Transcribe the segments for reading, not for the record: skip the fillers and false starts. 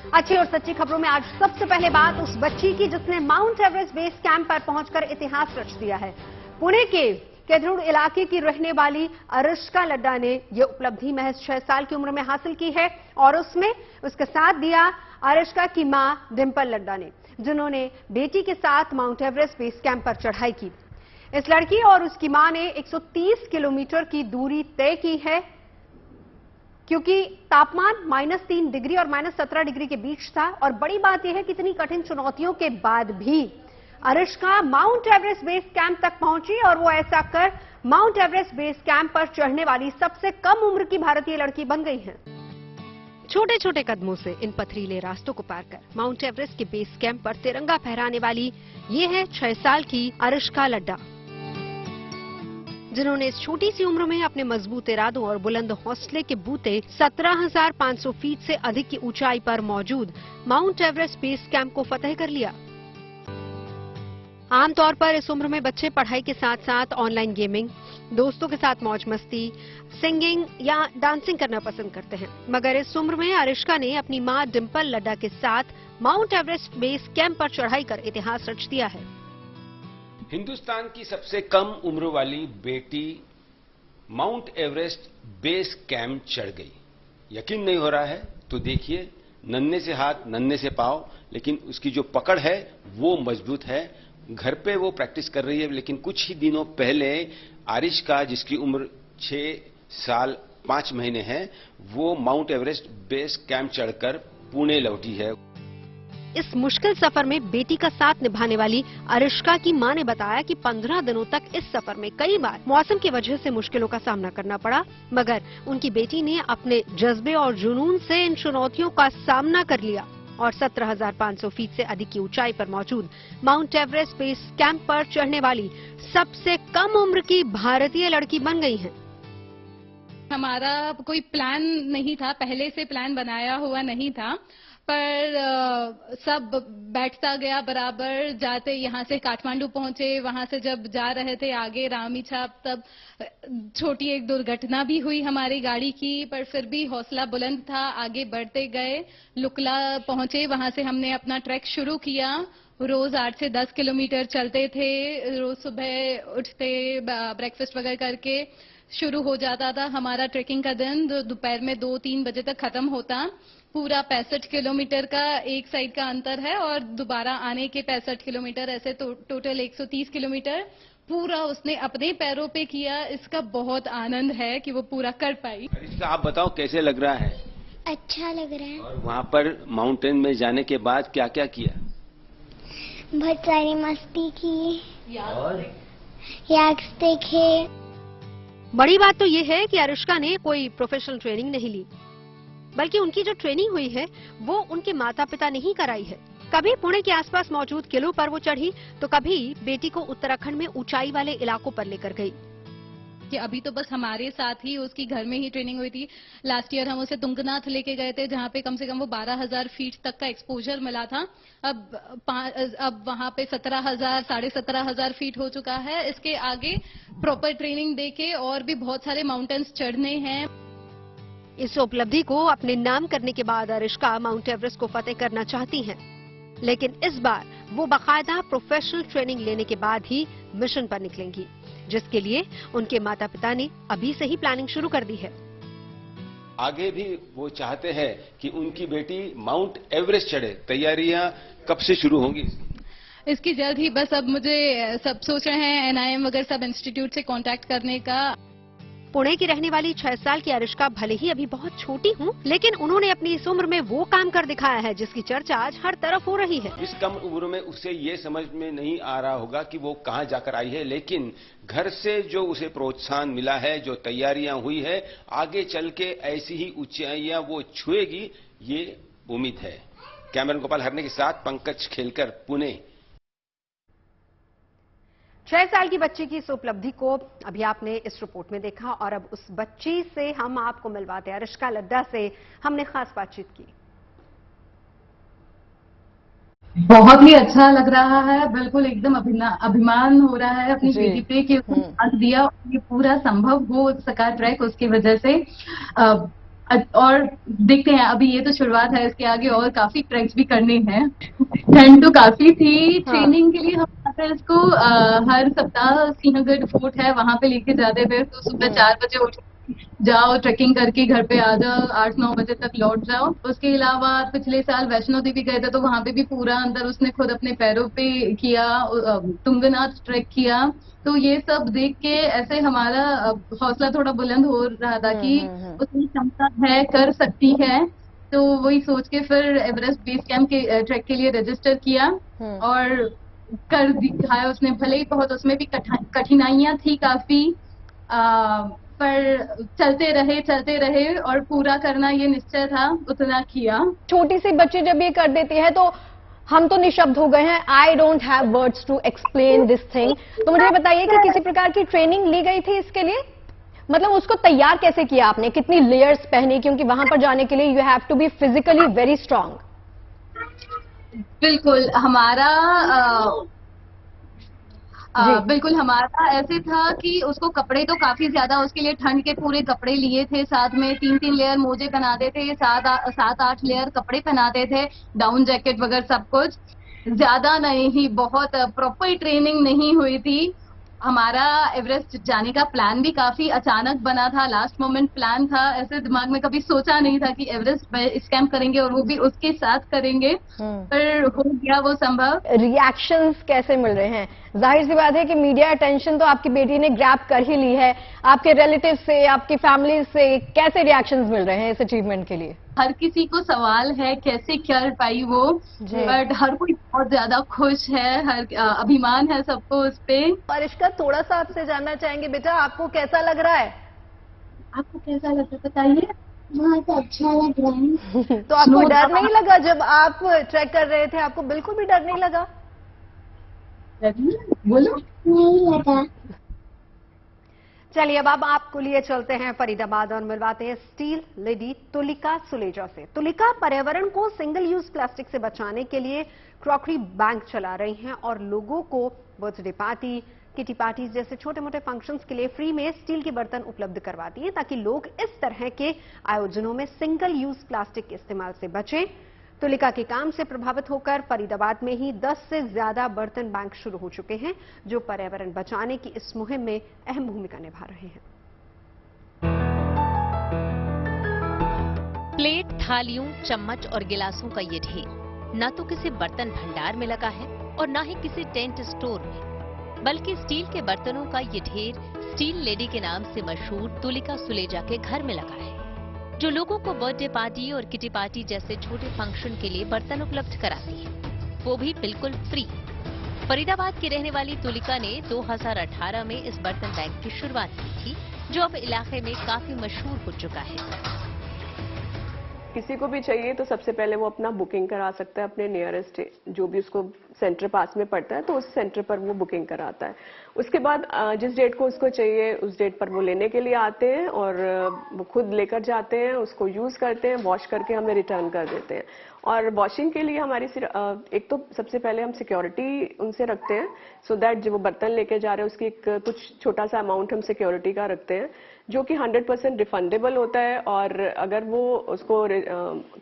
अच्छी और सच्ची खबरों में आज सबसे पहले बात उस बच्ची की जिसने माउंट एवरेस्ट बेस कैंप पर पहुंचकर इतिहास रच दिया है। पुणे के केदरुड़ इलाके की रहने वाली अरिष्का लड्डा ने यह उपलब्धि महज 6 साल की उम्र में हासिल की है और उसमें उसके साथ दिया अरिष्का की मां डिंपल लड्डा ने, जिन्होंने बेटी के साथ माउंट एवरेस्ट बेस कैंप पर चढ़ाई की। इस लड़की और उसकी मां ने 130 किलोमीटर की दूरी तय की है, क्योंकि तापमान -3 डिग्री और -17 डिग्री के बीच था। और बड़ी बात यह है कि इतनी कठिन चुनौतियों के बाद भी अरिष्का माउंट एवरेस्ट बेस कैंप तक पहुंची और वो ऐसा कर माउंट एवरेस्ट बेस कैंप पर चढ़ने वाली सबसे कम उम्र की भारतीय लड़की बन गई है। छोटे छोटे कदमों से इन पथरीले रास्तों को पार कर माउंट एवरेस्ट के बेस कैंप पर तिरंगा फहराने वाली ये है 6 साल की अरिष्का लड्डा, जिन्होंने इस छोटी सी उम्र में अपने मजबूत इरादों और बुलंद हौसले के बूते 17,500 फीट से अधिक की ऊंचाई पर मौजूद माउंट एवरेस्ट बेस कैंप को फतह कर लिया। आमतौर पर इस उम्र में बच्चे पढ़ाई के साथ साथ ऑनलाइन गेमिंग, दोस्तों के साथ मौज मस्ती, सिंगिंग या डांसिंग करना पसंद करते हैं, मगर इस उम्र में अरिष्का ने अपनी मां डिंपल लड्डा के साथ माउंट एवरेस्ट बेस कैंप पर चढ़ाई कर इतिहास रच दिया है। हिंदुस्तान की सबसे कम उम्र वाली बेटी माउंट एवरेस्ट बेस कैंप चढ़ गई। यकीन नहीं हो रहा है तो देखिए, नन्हे से हाथ नन्हे से पांव, लेकिन उसकी जो पकड़ है वो मजबूत है। घर पे वो प्रैक्टिस कर रही है, लेकिन कुछ ही दिनों पहले आरिष्का, जिसकी उम्र 6 साल 5 महीने है, वो माउंट एवरेस्ट बेस कैंप चढ़कर पुणे लौटी है। इस मुश्किल सफर में बेटी का साथ निभाने वाली अरिष्का की मां ने बताया कि 15 दिनों तक इस सफर में कई बार मौसम की वजह से मुश्किलों का सामना करना पड़ा, मगर उनकी बेटी ने अपने जज्बे और जुनून से इन चुनौतियों का सामना कर लिया और 17,500 फीट से अधिक की ऊंचाई पर मौजूद माउंट एवरेस्ट बेस कैंप पर चढ़ने वाली सबसे कम उम्र की भारतीय लड़की बन गई है। हमारा कोई प्लान नहीं था, पहले से प्लान बनाया हुआ नहीं था, पर सब बैठता गया बराबर। जाते यहाँ से काठमांडू पहुंचे, वहां से जब जा रहे थे आगे रामी छाप, तब छोटी एक दुर्घटना भी हुई हमारी गाड़ी की, पर फिर भी हौसला बुलंद था, आगे बढ़ते गए। लुकला पहुंचे, वहां से हमने अपना ट्रैक शुरू किया। रोज 8 से 10 किलोमीटर चलते थे, रोज सुबह उठते, ब्रेकफास्ट वगैरह करके शुरू हो जाता था हमारा ट्रेकिंग का दिन। दोपहर में 2-3 बजे तक खत्म होता। पूरा 65 किलोमीटर का एक साइड का अंतर है और दोबारा आने के 65 किलोमीटर, ऐसे तो टोटल 130 किलोमीटर पूरा उसने अपने पैरों पे किया। इसका बहुत आनंद है कि वो पूरा कर पाई। अरिष्का, आप बताओ कैसे लग रहा है? अच्छा लग रहा है। और वहाँ पर माउंटेन में जाने के बाद क्या क्या किया? बहुत सारी मस्ती की और याक्स देखे। बड़ी बात तो ये है कि अरिष्का ने कोई प्रोफेशनल ट्रेनिंग नहीं ली, बल्कि उनकी जो ट्रेनिंग हुई है वो उनके माता पिता ने ही कराई है। कभी पुणे के आसपास मौजूद किलों पर वो चढ़ी, तो कभी बेटी को उत्तराखंड में ऊंचाई वाले इलाकों पर लेकर गई। कि अभी तो बस हमारे साथ ही उसकी घर में ही ट्रेनिंग हुई थी। लास्ट ईयर हम उसे तुंगनाथ लेके गए थे, जहाँ पे कम से कम वो 12,000 फीट तक का एक्सपोजर मिला था। अब वहाँ पे 17,000, 17,500 फीट हो चुका है। इसके आगे प्रॉपर ट्रेनिंग देके और भी बहुत सारे माउंटेन्स चढ़ने हैं। इस उपलब्धि को अपने नाम करने के बाद अरिष्का माउंट एवरेस्ट को फतेह करना चाहती हैं, लेकिन इस बार वो बाकायदा प्रोफेशनल ट्रेनिंग लेने के बाद ही मिशन पर निकलेंगी, जिसके लिए उनके माता पिता ने अभी से ही प्लानिंग शुरू कर दी है। आगे भी वो चाहते हैं कि उनकी बेटी माउंट एवरेस्ट चढ़े। तैयारियां कब से शुरू होंगी? इसकी जल्द ही, बस अब मुझे सब सोच रहे हैं NIM वगैरह सब इंस्टीट्यूट से कांटेक्ट करने का। पुणे की रहने वाली 6 साल की अरिष्का भले ही अभी बहुत छोटी हूँ, लेकिन उन्होंने अपनी इस उम्र में वो काम कर दिखाया है जिसकी चर्चा आज हर तरफ हो रही है। इस कम उम्र में उसे ये समझ में नहीं आ रहा होगा कि वो कहाँ जाकर आई है, लेकिन घर से जो उसे प्रोत्साहन मिला है, जो तैयारियां हुई है, आगे चल के ऐसी ही ऊंचाइयां वो छुएगी, ये उम्मीद है। कैमरामैन गोपाल हरने के साथ पंकज खेलकर, पुणे। 6 साल की बच्ची की इस उपलब्धि को अभी आपने इस रिपोर्ट में देखा, और अब उस बच्ची से हम आपको मिलवाते हैं। अरिष्का लड्डा से हमने खास बातचीत की। बहुत ही अच्छा लग रहा है, बिल्कुल एकदम अभिमान हो रहा है अपनी बेटी पे कि उसने साथ दिया। ये पूरा संभव हो सका ट्रैक उसकी वजह से। और देखते हैं, अभी ये तो शुरुआत है, इसके आगे और काफी ट्रैक्स भी करने हैं। ठंड तो काफी थी, ट्रेनिंग के लिए हम इसको हर सप्ताह सिंहगढ़ फोर्ट है वहां पे लेके जाते थे। तो सुबह 4 बजे उठ जाओ, ट्रेकिंग करके घर पे आ जाओ, 8-9 बजे तक लौट जाओ। उसके अलावा पिछले साल वैष्णो देवी गए थे, तो वहां पे भी पूरा अंदर उसने खुद अपने पैरों पे किया, तुंगनाथ ट्रैक किया। तो ये सब देख के ऐसे हमारा हौसला थोड़ा बुलंद हो रहा था कि उसकी क्षमता है, कर सकती है। तो वही सोच के फिर एवरेस्ट बेस कैंप के ट्रैक के लिए रजिस्टर किया और कर दिखाया उसने। भले ही बहुत उसमें भी कठिनाइयां थी काफी, पर चलते रहे और पूरा करना ये निश्चय था, उतना किया। छोटी सी बच्ची जब ये कर देती है तो हम तो निशब्द हो गए हैं। I don't have words to explain this thing. तो मुझे बताइए कि किसी प्रकार की ट्रेनिंग ली गई थी इसके लिए? मतलब उसको तैयार कैसे किया आपने, कितनी लेयर्स पहनी? क्योंकि वहां पर जाने के लिए you have to be physically very strong. बिल्कुल बिल्कुल हमारा ऐसे था कि उसको कपड़े तो काफी ज्यादा, उसके लिए ठंड के पूरे कपड़े लिए थे, साथ में 3-3 लेयर मोजे पहनाते थे, 7-8 लेयर कपड़े पहनाते थे, डाउन जैकेट वगैरह सब कुछ। ज्यादा नहीं, बहुत प्रॉपर ट्रेनिंग नहीं हुई थी। हमारा एवरेस्ट जाने का प्लान भी काफी अचानक बना था, लास्ट मोमेंट प्लान था। ऐसे दिमाग में कभी सोचा नहीं था कि एवरेस्ट बेस कैंप करेंगे और वो भी उसके साथ करेंगे, पर हो गया वो संभव। रिएक्शंस कैसे मिल रहे हैं? जाहिर सी बात है कि मीडिया अटेंशन तो आपकी बेटी ने ग्रैब कर ही ली है। आपके रिलेटिव से, आपकी फैमिली से कैसे रिएक्शंस मिल रहे हैं इस अचीवमेंट के लिए? हर किसी को सवाल है कैसे कर पाई वो, बट हर कोई बहुत ज्यादा खुश है, हर अभिमान है सबको उस पे। और इसका थोड़ा सा आपसे जानना चाहेंगे, बेटा आपको कैसा लग रहा है? आपको कैसा लग रहा है बताइए। बहुत अच्छा लग रहा है। तो आपको डर नहीं लगा जब आप ट्रैक कर रहे थे? आपको बिल्कुल भी डर नहीं लगा? बोलो। नहीं लगा। चलिए अब आपको लिए चलते हैं फरीदाबाद और मिलवाते हैं स्टील लेडी तुलिका सुलेजा से। तुलिका पर्यावरण को सिंगल यूज प्लास्टिक से बचाने के लिए क्रॉकरी बैंक चला रही हैं और लोगों को बर्थडे पार्टी, किटी पार्टीज जैसे छोटे मोटे फंक्शंस के लिए फ्री में स्टील के बर्तन उपलब्ध करवाती है ताकि लोग इस तरह के आयोजनों में सिंगल यूज प्लास्टिक के इस्तेमाल से बचें। तुलिका के काम से प्रभावित होकर फरीदाबाद में ही 10 से ज्यादा बर्तन बैंक शुरू हो चुके हैं जो पर्यावरण बचाने की इस मुहिम में अहम भूमिका निभा रहे हैं। प्लेट, थालियों, चम्मच और गिलासों का ये ढेर न तो किसी बर्तन भंडार में लगा है और न ही किसी टेंट स्टोर में, बल्कि स्टील के बर्तनों का ये ढेर स्टील लेडी के नाम से मशहूर तुलिका सुलेजा के घर में लगा है, जो लोगों को बर्थडे पार्टी और किटी पार्टी जैसे छोटे फंक्शन के लिए बर्तन उपलब्ध कराती है, वो भी बिल्कुल फ्री। फरीदाबाद की रहने वाली तुलिका ने 2018 में इस बर्तन बैंक की शुरुआत की थी, जो अब इलाके में काफी मशहूर हो चुका है। किसी को भी चाहिए तो सबसे पहले वो अपना बुकिंग करा सकता है अपने नियरेस्ट जो भी उसको सेंटर पास में पड़ता है, तो उस सेंटर पर वो बुकिंग कराता है। उसके बाद जिस डेट को उसको चाहिए उस डेट पर वो लेने के लिए आते हैं और वो खुद लेकर जाते हैं, उसको यूज करते हैं, वॉश करके हमें रिटर्न कर देते हैं। और वॉशिंग के लिए हमारी एक तो सबसे पहले हम सिक्योरिटी उनसे रखते हैं, सो दैट जो वो बर्तन लेके जा रहे हैं उसकी एक कुछ छोटा सा अमाउंट हम सिक्योरिटी का रखते हैं, जो कि 100% रिफंडेबल होता है। और अगर वो उसको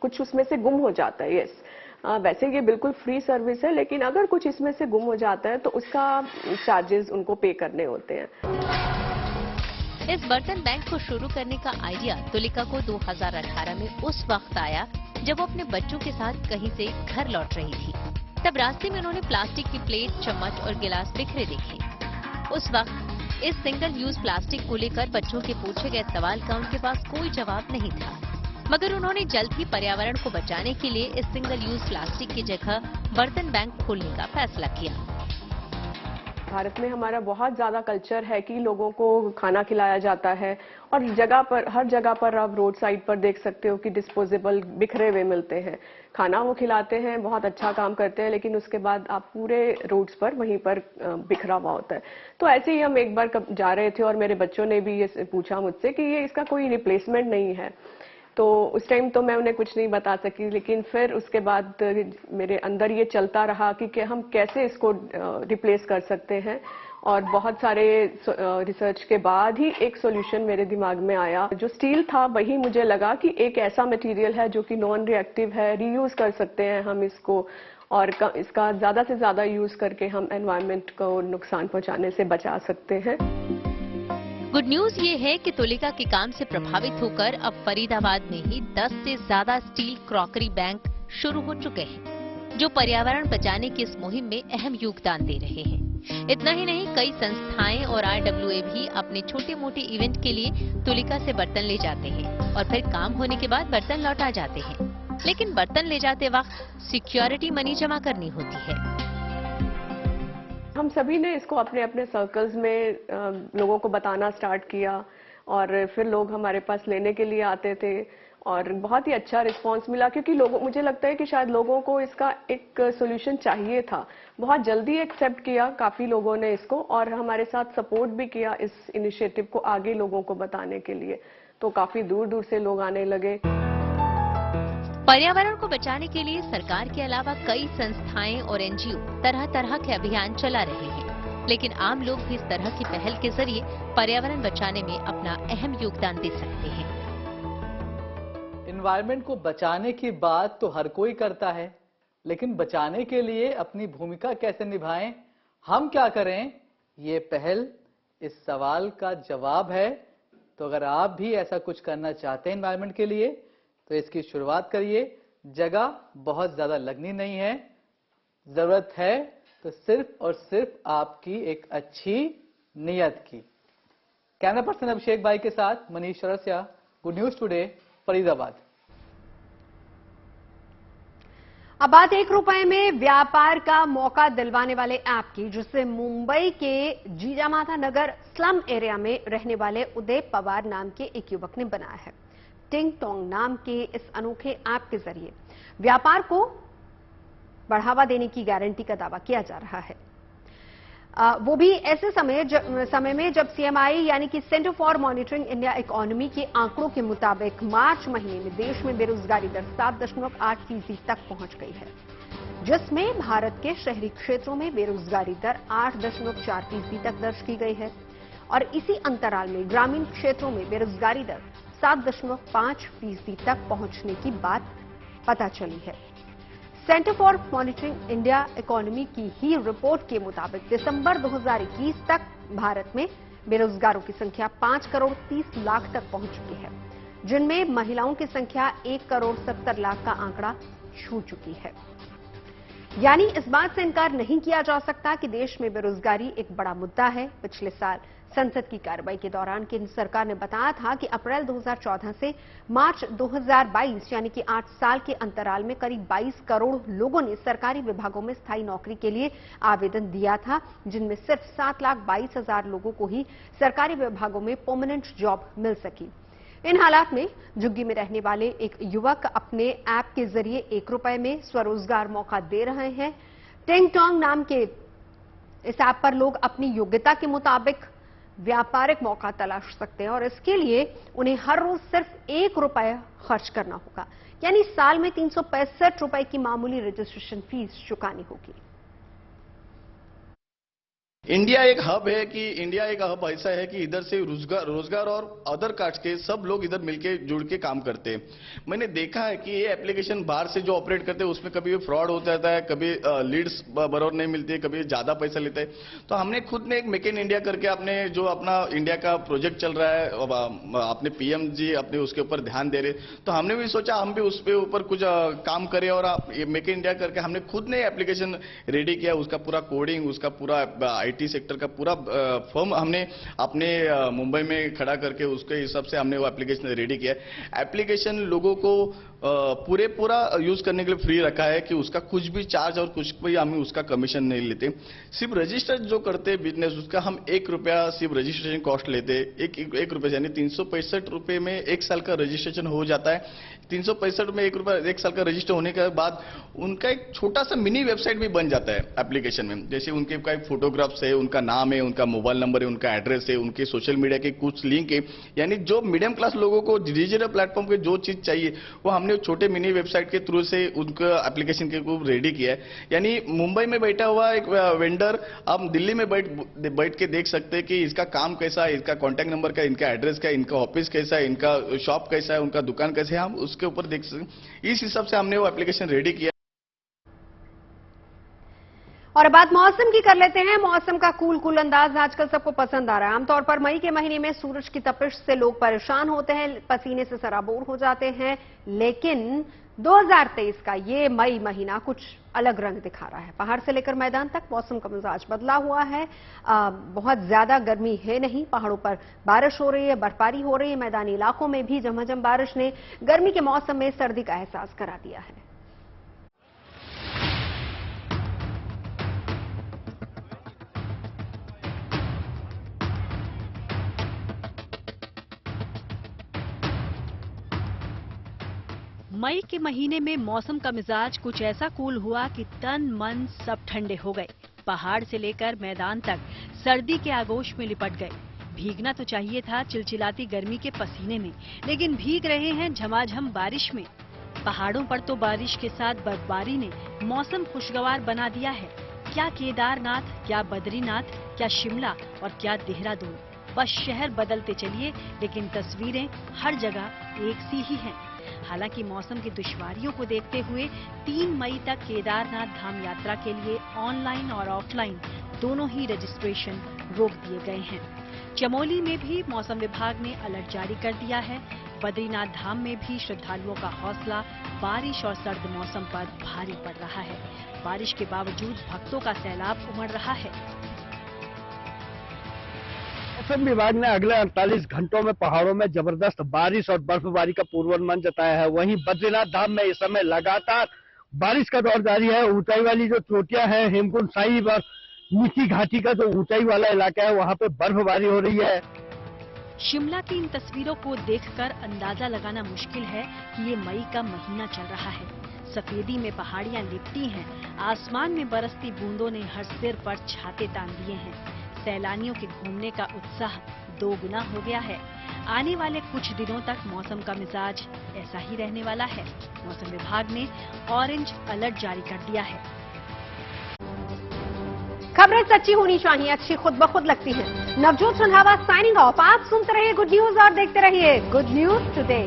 कुछ उसमें से गुम हो जाता है, यस, वैसे ये बिल्कुल फ्री सर्विस है, लेकिन अगर कुछ इसमें से गुम हो जाता है तो उसका चार्जेस उनको पे करने होते हैं। इस बर्तन बैंक को शुरू करने का आइडिया तुलिका को 2018 में उस वक्त आया जब वो अपने बच्चों के साथ कहीं से घर लौट रही थी। तब रास्ते में उन्होंने प्लास्टिक की प्लेट, चम्मच और गिलास बिखरे देखे। उस वक्त इस सिंगल यूज प्लास्टिक को लेकर बच्चों के पूछे गए सवाल का उनके पास कोई जवाब नहीं था, मगर उन्होंने जल्द ही पर्यावरण को बचाने के लिए इस सिंगल यूज प्लास्टिक की जगह बर्तन बैंक खोलने का फैसला किया। भारत में हमारा बहुत ज्यादा कल्चर है कि लोगों को खाना खिलाया जाता है और जगह पर, हर जगह पर आप रोड साइड पर देख सकते हो कि डिस्पोजेबल बिखरे हुए मिलते हैं। खाना वो खिलाते हैं, बहुत अच्छा काम करते हैं, लेकिन उसके बाद आप पूरे रोड्स पर वहीं पर बिखरा हुआ होता है। तो ऐसे ही हम एक बार जा रहे थे और मेरे बच्चों ने भी ये पूछा मुझसे कि ये इसका कोई रिप्लेसमेंट नहीं है। तो उस टाइम तो मैं उन्हें कुछ नहीं बता सकी, लेकिन फिर उसके बाद मेरे अंदर ये चलता रहा कि हम कैसे इसको रिप्लेस कर सकते हैं और बहुत सारे रिसर्च के बाद ही एक सॉल्यूशन मेरे दिमाग में आया। जो स्टील था वही मुझे लगा कि एक ऐसा मटेरियल है जो कि नॉन रिएक्टिव है, रीयूज कर सकते हैं हम इसको, और इसका ज्यादा से ज्यादा यूज करके हम एनवायरनमेंट को नुकसान पहुंचाने से बचा सकते हैं। गुड न्यूज ये है कि तुलिका के काम से प्रभावित होकर अब फरीदाबाद में ही 10 से ज्यादा स्टील क्रॉकरी बैंक शुरू हो चुके हैं, जो पर्यावरण बचाने की इस मुहिम में अहम योगदान दे रहे हैं। इतना ही नहीं, कई संस्थाएं और RWA भी अपने छोटे मोटे इवेंट के लिए तुलिका से बर्तन ले जाते हैं और फिर काम होने के बाद बर्तन लौटा जाते हैं। लेकिन बर्तन ले जाते वक्त सिक्योरिटी मनी जमा करनी होती है। हम सभी ने इसको अपने अपने सर्कल्स में लोगों को बताना स्टार्ट किया, और फिर लोग हमारे पास लेने के लिए आते थे और बहुत ही अच्छा रिस्पांस मिला, क्योंकि मुझे लगता है कि शायद लोगों को इसका एक सॉल्यूशन चाहिए था। बहुत जल्दी एक्सेप्ट किया काफी लोगों ने इसको, और हमारे साथ सपोर्ट भी किया इस इनिशिएटिव को आगे लोगों को बताने के लिए। तो काफी दूर दूर से लोग आने लगे। पर्यावरण को बचाने के लिए सरकार के अलावा कई संस्थाएं और NGO तरह तरह के अभियान चला रहे हैं, लेकिन आम लोग भी इस तरह की पहल के जरिए पर्यावरण बचाने में अपना अहम योगदान दे सकते हैं। एनवायरनमेंट को बचाने की बात तो हर कोई करता है, लेकिन बचाने के लिए अपनी भूमिका कैसे निभाएं, हम क्या करें, ये पहल इस सवाल का जवाब है। तो अगर आप भी ऐसा कुछ करना चाहते हैं एनवायरनमेंट के लिए, तो इसकी शुरुआत करिए। जगह बहुत ज्यादा लगनी नहीं है, जरूरत है तो सिर्फ और सिर्फ आपकी एक अच्छी नियत की। कैमरा पर्सन अभिषेक भाई के साथ Manish Chaurasia, good news today, Faridabad. अब बात 1 रुपए में व्यापार का मौका दिलवाने वाले ऐप की, जिसे मुंबई के जीजामाता नगर स्लम एरिया में रहने वाले उदय पवार नाम के एक युवक ने बनाया है। टिंग टोंग नाम के इस अनोखे ऐप के जरिए व्यापार को बढ़ावा देने की गारंटी का दावा किया जा रहा है, वो भी ऐसे समय में जब CMI यानी कि centre for monitoring India economy के आंकड़ों के मुताबिक मार्च महीने में देश में बेरोजगारी दर 7.8% तक पहुंच गई है, जिसमें भारत के शहरी क्षेत्रों में बेरोजगारी दर 8.4% तक दर्ज की गई है, और इसी अंतराल में ग्रामीण क्षेत्रों में बेरोजगारी दर 7.5% तक पहुंचने की बात पता चली है। Centre for monitoring India economy की ही रिपोर्ट के मुताबिक दिसंबर 2021 तक भारत में बेरोजगारों की संख्या 5 करोड़ 30 लाख तक पहुंच चुकी है, जिनमें महिलाओं की संख्या 1 करोड़ 70 लाख का आंकड़ा छू चुकी है। यानी इस बात से इनकार नहीं किया जा सकता कि देश में बेरोजगारी एक बड़ा मुद्दा है। पिछले साल संसद की कार्रवाई के दौरान केंद्र सरकार ने बताया था कि अप्रैल 2014 से मार्च 2022 यानी कि 8 साल के अंतराल में करीब 22 करोड़ लोगों ने सरकारी विभागों में स्थायी नौकरी के लिए आवेदन दिया था, जिनमें सिर्फ 7,22,000 लोगों को ही सरकारी विभागों में परमानेंट जॉब मिल सकी। इन हालात में झुग्गी में रहने वाले एक युवक अपने ऐप के जरिए 1 रुपए में स्वरोजगार मौका दे रहे हैं। टिंग टोंग नाम के इस ऐप पर लोग अपनी योग्यता के मुताबिक व्यापारिक मौका तलाश सकते हैं, और इसके लिए उन्हें हर रोज सिर्फ 1 रुपए खर्च करना होगा, यानी साल में 365 रुपए की मामूली रजिस्ट्रेशन फीस चुकानी होगी। इंडिया एक हब है कि इंडिया एक हब ऐसा है कि इधर से रोजगार और अदर कास्ट के सब लोग इधर मिलके जुड़ के काम करते हैं। मैंने देखा है कि ये एप्लीकेशन बाहर से जो ऑपरेट करते हैं उसमें कभी फ्रॉड होता रहता है, कभी लीड्स बराबर नहीं मिलती है, कभी ज्यादा पैसा लेते हैं। तो हमने खुद ने एक मेक इन इंडिया करके अपने जो अपना इंडिया का प्रोजेक्ट चल रहा है, अपने PM जी अपने उसके ऊपर ध्यान दे रहे, तो हमने भी सोचा हम भी उस पे ऊपर कुछ काम करें, और मेक इन इंडिया करके हमने खुद ने एप्लीकेशन रेडी किया। उसका पूरा कोडिंग, उसका पूरा IT सेक्टर का पूरा फर्म हमने अपने मुंबई में खड़ा करके उसके हिसाब से हमने वो एप्लीकेशन रेडी किया है। एप्लीकेशन लोगों को पूरा यूज करने के लिए फ्री रखा है कि उसका कुछ भी चार्ज और कुछ भी हम उसका कमीशन नहीं लेते। सिर्फ रजिस्टर जो करते हैं बिजनेस, उसका हम 1 रुपया सिर्फ रजिस्ट्रेशन कॉस्ट लेते हैं। 1 रुपये यानी 365 रुपये में 1 साल का रजिस्ट्रेशन हो जाता है। 365 में 1 रुपया 1 साल का रजिस्टर होने के बाद उनका एक छोटा सा मिनी वेबसाइट भी बन जाता है एप्लीकेशन में। जैसे उनके का फोटोग्राफ्स है, उनका नाम है, उनका मोबाइल नंबर है, उनका एड्रेस है, उनके सोशल मीडिया के कुछ लिंक है, यानी जो मीडियम क्लास लोगों को डिजिटल प्लेटफॉर्म पे जो चीज चाहिए वो हमने हमने छोटे मिनी वेबसाइट के थ्रू से उनका एप्लीकेशन के को रेडी किया है। यानी मुंबई में बैठा हुआ एक वेंडर आप दिल्ली में बैठ के देख सकते हैं कि इसका काम कैसा है, इसका कॉन्टैक्ट नंबर का, इनका एड्रेस क्या है, इनका ऑफिस कैसा है, इनका शॉप कैसा है, उनका दुकान कैसे है, हम उसके ऊपर देख सकते। इस हिसाब से हमने वो एप्लीकेशन रेडी किया। और अब बात मौसम की कर लेते हैं। मौसम का कूल अंदाज आजकल सबको पसंद आ रहा है। आमतौर पर मई के महीने में सूरज की तपिश से लोग परेशान होते हैं, पसीने से सराबोर हो जाते हैं, लेकिन 2023 का ये मई महीना कुछ अलग रंग दिखा रहा है। पहाड़ से लेकर मैदान तक मौसम का मिजाज बदला हुआ है। बहुत ज्यादा गर्मी है नहीं, पहाड़ों पर बारिश हो रही है, बर्फबारी हो रही है। मैदानी इलाकों में भी झमाझम बारिश ने गर्मी के मौसम में सर्दी का एहसास करा दिया है। मई के महीने में मौसम का मिजाज कुछ ऐसा कूल हुआ कि तन मन सब ठंडे हो गए। पहाड़ से लेकर मैदान तक सर्दी के आगोश में लिपट गए। भीगना तो चाहिए था चिलचिलाती गर्मी के पसीने में, लेकिन भीग रहे हैं झमाझम बारिश में। पहाड़ों पर तो बारिश के साथ बर्फबारी ने मौसम खुशगवार बना दिया है। क्या केदारनाथ, क्या बद्रीनाथ, क्या शिमला और क्या देहरादून, बस शहर बदलते चलिए, लेकिन तस्वीरें हर जगह एक सी ही हैं। हालांकि मौसम की दुश्वारियों को देखते हुए 3 मई तक केदारनाथ धाम यात्रा के लिए ऑनलाइन और ऑफलाइन दोनों ही रजिस्ट्रेशन रोक दिए गए हैं। चमोली में भी मौसम विभाग ने अलर्ट जारी कर दिया है। बद्रीनाथ धाम में भी श्रद्धालुओं का हौसला बारिश और सर्द मौसम पर भारी पड़ रहा है। बारिश के बावजूद भक्तों का सैलाब उमड़ रहा है। मौसम विभाग ने अगले 48 घंटों में पहाड़ों में जबरदस्त बारिश और बर्फबारी का पूर्वानुमान जताया है। वहीं बद्रीनाथ धाम में इस समय लगातार बारिश का दौर जारी है। ऊंचाई वाली जो चोटियां हैं, हेमकुंड साहिब और नीची घाटी का जो ऊंचाई वाला इलाका है, वहां पे बर्फबारी हो रही है। शिमला की इन तस्वीरों को देखकर अंदाजा लगाना मुश्किल है कि ये मई का महीना चल रहा है। सफेदी में पहाड़ियां लिपटी हैं, आसमान में बरसती बूंदों ने हर सिर पर छाते तान दिए हैं। सैलानियों के घूमने का उत्साह 2 गुना हो गया है। आने वाले कुछ दिनों तक मौसम का मिजाज ऐसा ही रहने वाला है। मौसम विभाग ने ऑरेंज अलर्ट जारी कर दिया है। खबरें सच्ची होनी चाहिए, अच्छी खुद ब खुद लगती हैं। Navjot Randhawa signing off. आप सुनते रहिए गुड न्यूज और देखते रहिए गुड न्यूज टुडे।